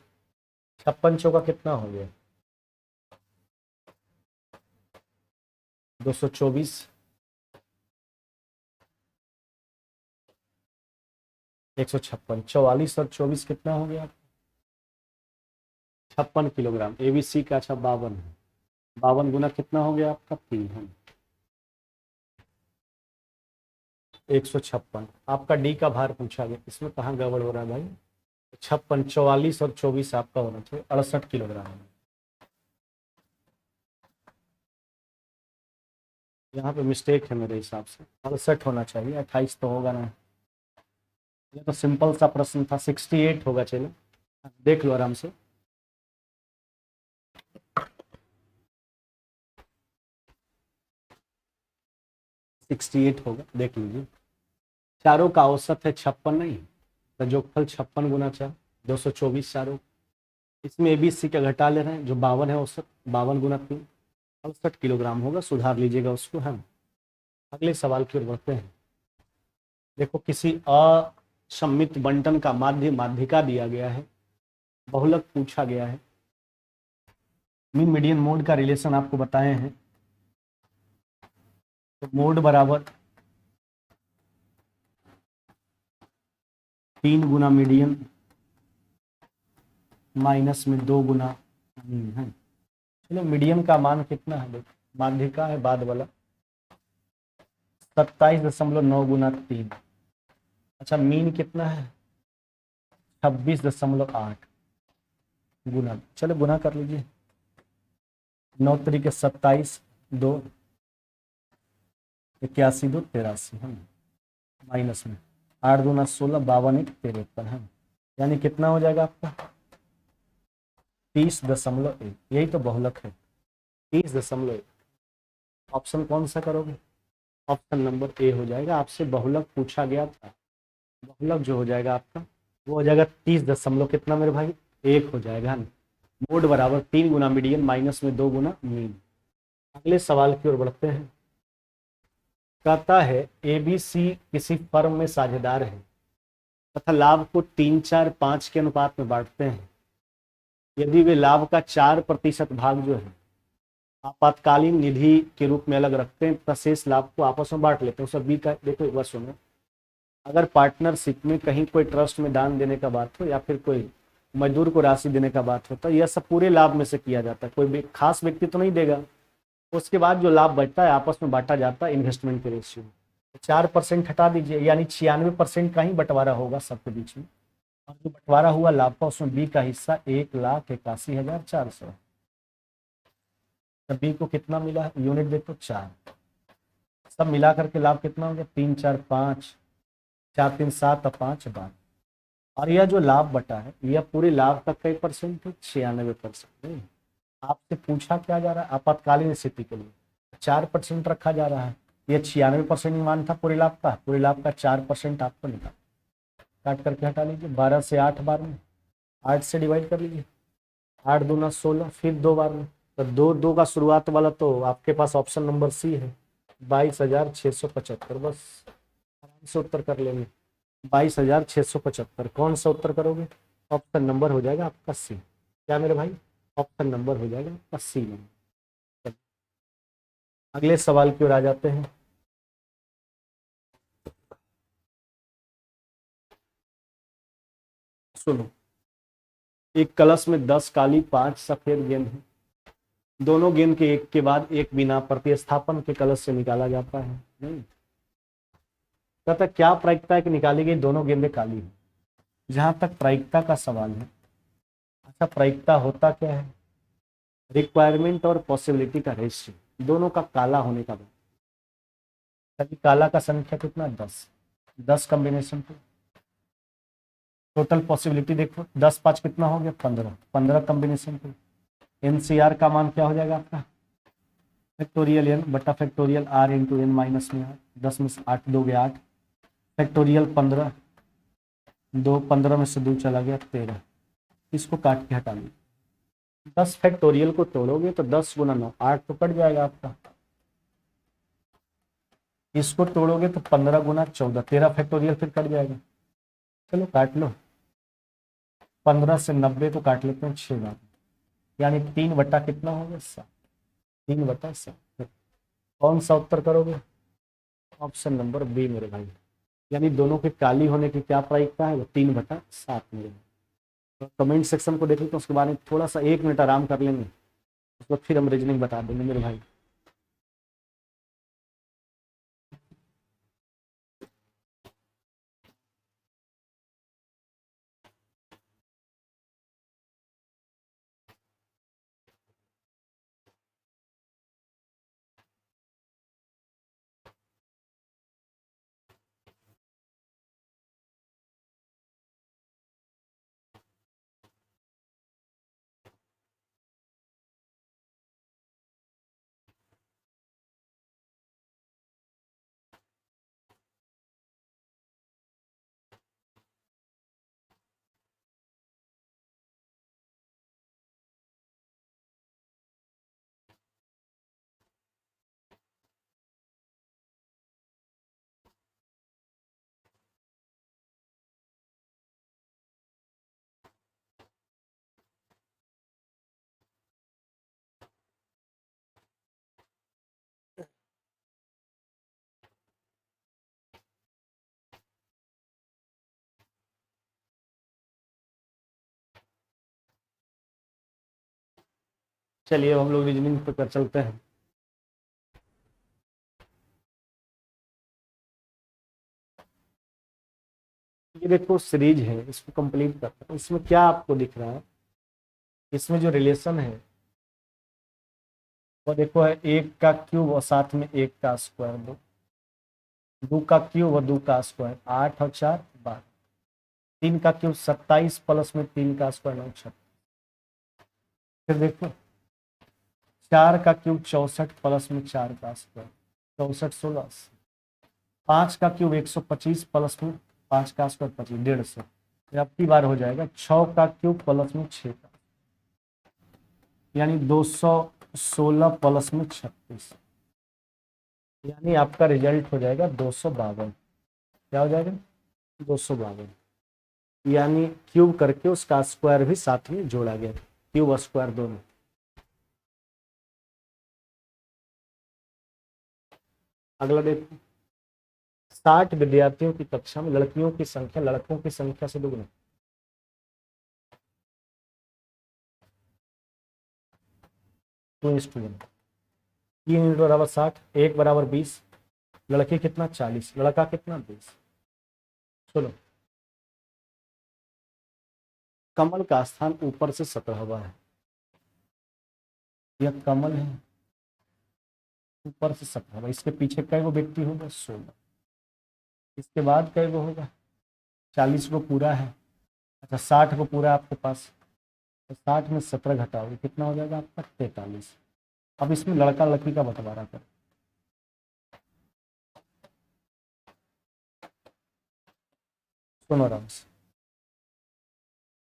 56 चौका कितना हो गया, 224। 156, 44 और 24 कितना हो गया, 56 किलोग्राम। एबीसी का अच्छा 52 है, 52 गुना कितना हो गया आपका, 3 है। 156 आपका डी का भार पूछा गया, इसमें कहाँ गड़बड़ हो रहा है भाई, 56, 44 और 24 आपका होना चाहिए 68 किलोग्राम। यहाँ पे मिस्टेक है मेरे हिसाब से, 68 होना चाहिए, 28 तो होगा ना। ये तो सिंपल सा प्रश्न था, 68 होगा। चलो देख लो आराम से। सिक्सटी एट होगा, देख लीजिए। चारों का औसत है 56 नहीं, तो जोगफल 56 गुना 4, 224 चारों। इसमें एबीसी का घटा ले रहे हैं, जो 52 है औसत, 52 गुना 3, 68 किलोग्राम होगा। सुधार लीजिएगा उसको। हम अगले सवाल की ओर बढ़ते हैं। देखो किसी असममित बंटन का माध्य माध्यिका दिया गया है, बहुलक पूछा गया है, मीन मीडियन मोड का रिलेशन आपको बताए हैं। तो मोड बराबर 3 गुना मीडियन माइनस में 2 गुना मीन है। चलो मीडियन का मान कितना है, देखो माध्यिका है बाद वाला, 27.9 गुना 3। अच्छा मीन कितना है, 26.8 गुना, चलो गुना कर लीजिए, 9 तरीके 27, 2 81, 2 83 है, माइनस में 8 दूना 16, 52 1 53 है, यानी कितना हो जाएगा आपका 30.1। यही तो बहुलक है, 30.1। ऑप्शन कौन सा करोगे, ऑप्शन नंबर ए हो जाएगा। आपसे बहुलक पूछा गया था, बहुलक जो हो जाएगा आपका वो हो जाएगा 30 कितना मेरे भाई, 1 हो जाएगा ना। मोड बराबर 3 गुना मीडियन माइनस में 2 गुना मीन। अगले सवाल की ओर बढ़ते हैं। कहता है एबीसी किसी फर्म में साझेदार है तथा लाभ को 3, 4, 5 के अनुपात में बांटते हैं। यदि वे लाभ का 4% भाग जो है आपातकालीन निधि के रूप में अलग रखते हैं तथा शेष लाभ को आपस में बांट लेते हैं। सब बी का देखो एक बार सुनो, अगर पार्टनरशिप में कहीं कोई ट्रस्ट में दान देने का बात हो या फिर कोई मजदूर को राशि देने का बात होता है, यह सब पूरे लाभ में से किया जाता है, कोई खास व्यक्ति तो नहीं देगा। उसके बाद जो लाभ बचता है आपस में बांटा जाता है इन्वेस्टमेंट के रेशियो में। 4% हटा दीजिए, यानी 96% का ही बंटवारा होगा सबके बीच में, और जो बंटवारा हुआ लाभ का उसमें बी का हिस्सा 1,81,400। बी को कितना मिला है, यूनिट देखो 4, सब मिला करके लाभ कितना हो गया 3, 4, 5, 4, 3, 7 और 5 12। और यह जो लाभ बटा है यह पूरे लाभ का कई परसेंट है, 96%। आपसे पूछा क्या जा रहा है, आपातकालीन स्थिति के लिए 4% रखा जा रहा है, यह 96% मान था पूरे लाभ का, पूरे लाभ का 4% आपको निकाल। काट करके हटा लीजिए। 12 से 8 बार में, 8 से डिवाइड कर लीजिए। 8 दूना 16, फिर 2 बार में। तो 2 का शुरुआत वाला तो आपके पास ऑप्शन नंबर सी है, 22,675। बस आराम से उत्तर कर लेंगे, 22,675। कौन सा उत्तर करोगे? ऑप्शन नंबर हो जाएगा आपका सी। क्या मेरे भाई? ऑप्शन नंबर हो जाएगा आपका सी नंबर। अगले सवाल की ओर आ जाते हैं। सुनो, एक कलश में 10 काली 5 सफेद गेंद है। दोनों गेंद के एक के बाद एक बिना प्रतिस्थापन के कलश से निकाला जाता है। नहीं, कहता क्या प्रायिकता है कि निकाली गई दोनों गेंदें काली हैं। जहां तक प्रायिकता का सवाल है, अच्छा प्रायिकता होता क्या है? रिक्वायरमेंट और पॉसिबिलिटी का रेशियो, दोनों का काला होने का। तभी काला का संख्या कितना? 10 कॉम्बिनेशन पे। टोटल पॉसिबिलिटी देखो, 10 5 कितना हो गया? 15 कॉम्बिनेशन पे। एनसीआर का मान क्या हो जाएगा आपका? फैक्टोरियल एन बटा factorial R into N minus में आर। 10 में से 8 दोगे 8, फैक्टोरियल 15, 2 15 में से 2 चला गया 13। इसको काट के हटा लीजिए। 10 फैक्टोरियल को तोड़ोगे तो 10 गुना 9, 8 तो कट जाएगा आपका। इसको तोड़ोगे तो 15 गुना 14, 13 फैक्टोरियल फिर कट जाएगा। चलो काट लो। 15 से 90 तो काट लेते हैं 6 बार, यानी 3 बटा कितना हो गया? 7। 3 बटा 7। कौन सा उत्तर करोगे? ऑप्शन नंबर बी मेरे भाई। यानी दोनों के काली होने की क्या प्रायिकता है? वो 3/7 मेरे भाई। तो कमेंट सेक्शन को देख लेते हैं, उसके बाद में थोड़ा सा 1 मिनट आराम कर लेंगे, उसके बाद फिर हम रीजनिंग बता देंगे मेरे भाई। चलिए हम लोग रीजनिंग पे कर चलते हैं। ये देखो सीरीज है, इसको कंप्लीट करते हैं। इसमें क्या आपको दिख रहा है? इसमें जो रिलेशन है वो देखो है 1 का क्यूब और साथ में 1 का स्क्वायर, 2 का क्यूब और 2 का स्क्वायर, 8 और 4 12, 3 का क्यूब 27 प्लस में 3 का स्क्वायर 36। फिर देखो 4 का क्यूब 64 प्लस में 4 का स्क्वायर 64 16 80। 5 का क्यूब 125 प्लस में 5 का स्क्वायर 25 150। फिर अब की बार हो जाएगा 6 का क्यूब प्लस में 6 का, यानी 216 प्लस में 36, यानी आपका रिजल्ट हो जाएगा 252। क्या हो जाएगा? 252। यानी क्यूब करके उसका स्क्वायर भी साथ में जोड़ा गया, क्यूब और स्क्वायर दोनों। अगला देखो, 60 विद्यार्थियों की कक्षा में लड़कियों की संख्या लड़कों की संख्या से दोगुना। 2:1। 3 × 60, 1 = 20, लड़के कितना 40, लड़का कितना 20। चलो, कमल का स्थान ऊपर से 17वां है। यह कमल है, ऊपर से 17वां। इसके पीछे कई वो व्यक्ति होगा? 16। इसके बाद कई वो होगा? 40 को पूरा है। अच्छा 60 को पूरा आपके पास, तो 60 में 17 घटाओगे कितना हो जाएगा आपका? 43। अब इसमें लड़का लड़की का बंटवारा कर। सुनो आराम से।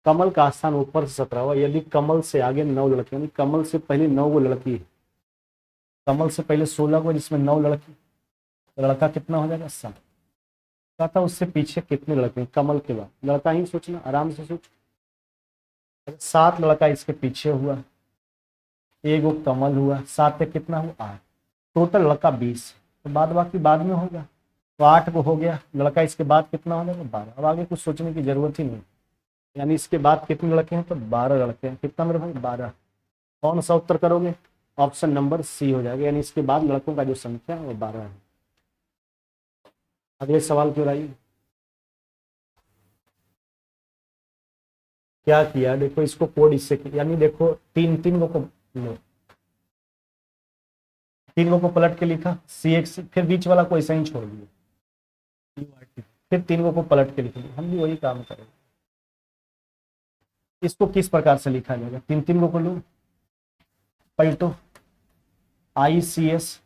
कमल का स्थान ऊपर से 17 हुआ, यदि कमल से आगे 9 लड़के, यानी कमल से पहले 9 गो लड़की है, कमल से पहले 16 को, जिसमें 9 लड़की, लड़का कितना हो जाएगा 7। कहता उससे पीछे कितने लड़के हैं कमल के बाद, लड़का ही सोचना, आराम से सोच। 7 लड़का इसके पीछे हुआ, एक वो कमल हुआ, 7 पे कितना हुआ 8, टोटल लड़का 20। तो बाद बाकी बाद में होगा, तो 8 को हो गया, लड़का इसके बाद कितना हो जाएगा 12। अब आगे कुछ सोचने की जरूरत ही नहीं, यानी इसके बाद कितने लड़के हैं, तो 12 लड़के हैं। कितना मेरे भाई 12। कौन सा उत्तर करोगे, ऑप्शन नंबर सी हो जाएगा, यानी इसके बाद लड़कों का जो संख्या है वो 12 है। अगले सवाल की ओर आइए। क्या किया, देखो इसको कोड इससे किया, यानी देखो तीन तीन को लो, 3 को पलट के लिखा CX, फिर बीच वाला को ऐसा ही छोड़ दिया, फिर 3 को पलट के लिख लिया। हम भी वही काम करेंगे। इसको किस प्रकार से लिखा जाएगा, 3 को लो, पलटो, ICS,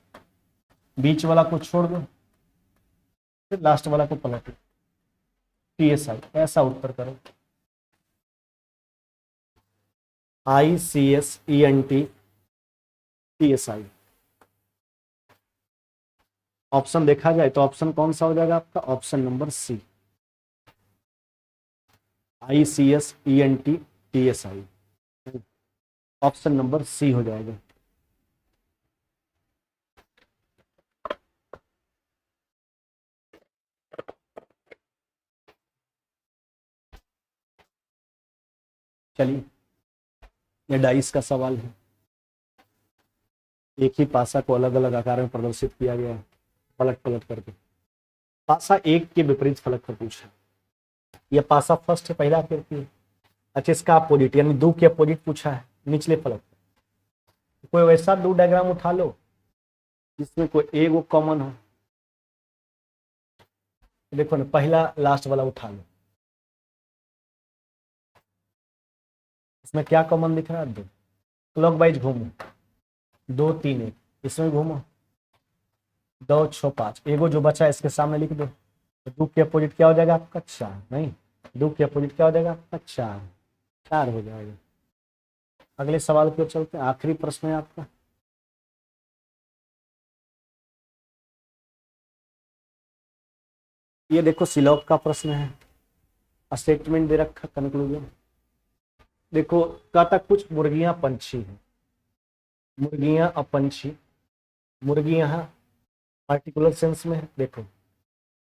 बीच वाला को छोड़ दो, फिर लास्ट वाला को पलटो, TSI, ऐसा उत्तर करो। ICS ENT TSI। ऑप्शन देखा जाए तो ऑप्शन कौन सा हो जाएगा आपका, option number C, ICS ENT TSI, option number C हो जाएगा। चलिए, ये डाइस का सवाल है। एक ही पासा को अलग अलग आकार में प्रदर्शित किया गया है, पलट पलट करके। पासा एक के विपरीत फलक पर पूछा, यह पासा फर्स्ट है, पहला आकृति है। अच्छा, इसका अपोजिट यानी 2 के अपोजिट पूछा है निचले फलक पर। कोई वैसा 2 डायग्राम उठा लो जिसमें कोई एक वो कॉमन हो। देखो ना, पहला लास्ट वाला उठा लो, इसमें क्या कॉमन दिख रहा है, 2। क्लॉकवाइज घूमो, 2 3 1, इसमें घूमो, 2 6 5, एगो जो बचा है इसके सामने लिख दो। तो 2 के अपोजिट क्या हो जाएगा आपका 4, नहीं 2 के अपोजिट क्या हो जाएगा आपका 4 हो जाएगा। अगले सवाल की ओर चलते हैं, आखिरी प्रश्न है आपका। ये देखो सिलॉक का प्रश्न है, स्टेटमेंट दे रखा, कंक्लूजन देखो। कहता कुछ मुर्गियां पंछी हैं, मुर्गियां अपंछी, मुर्गी यहाँ पार्टिकुलर सेंस में है। देखो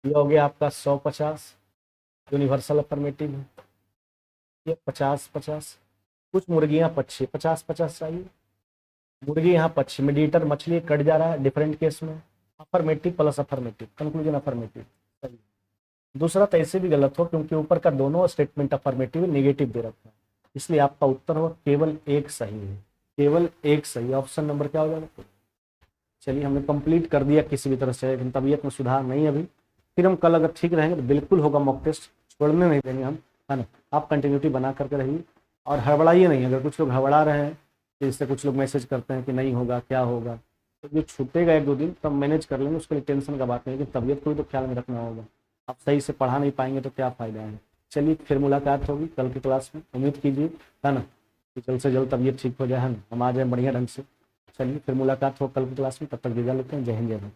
ये हो गया आपका 100-50, यूनिवर्सल अफर्मेटिव है। ये 50-50, कुछ मुर्गियां पक्षी, 50-50 चाहिए। मुर्गी यहाँ पक्षी, मीडिएटर मछली कट जा रहा है डिफरेंट केस में, affirmative plus affirmative, conclusion affirmative सही। दूसरा तो ऐसे भी गलत हो क्योंकि ऊपर का दोनों स्टेटमेंट अफर्मेटिव नेगेटिव दे रखा है, इसलिए आपका उत्तर हो केवल एक सही है, केवल एक सही। ऑप्शन नंबर क्या हो जाएगा। चलिए, हमने कंप्लीट कर दिया किसी भी तरह से, लेकिन तबीयत में सुधार नहीं अभी। फिर हम कल अगर ठीक रहेंगे तो बिल्कुल होगा मॉक टेस्ट, छोड़ने नहीं देंगे हम, है ना। आप कंटिन्यूटी बना करके रहिए और हड़बड़ाइए नहीं। अगर कुछ लोग हड़बड़ा रहे हैं, जिससे कुछ लोग मैसेज करते हैं कि नहीं होगा, क्या होगा, तो जो छूटेगा 1-2 दिन तब मैनेज कर लेंगे, उसके लिए टेंशन का बात नहीं, लेकिन तबीयत को भी तो ख्याल में रखना होगा। आप सही से पढ़ा नहीं पाएंगे तो क्या फ़ायदा है। चलिए, फिर मुलाकात होगी कल की क्लास में, उम्मीद कीजिए, है ना, कि जल्द से जल्द तबीयत ठीक हो जाए, है ना, हम आ जाए बढ़िया ढंग से। चलिए, फिर मुलाकात हो कल की क्लास में, तब तक विदा लेते हैं। जय हिंद, जय भारत।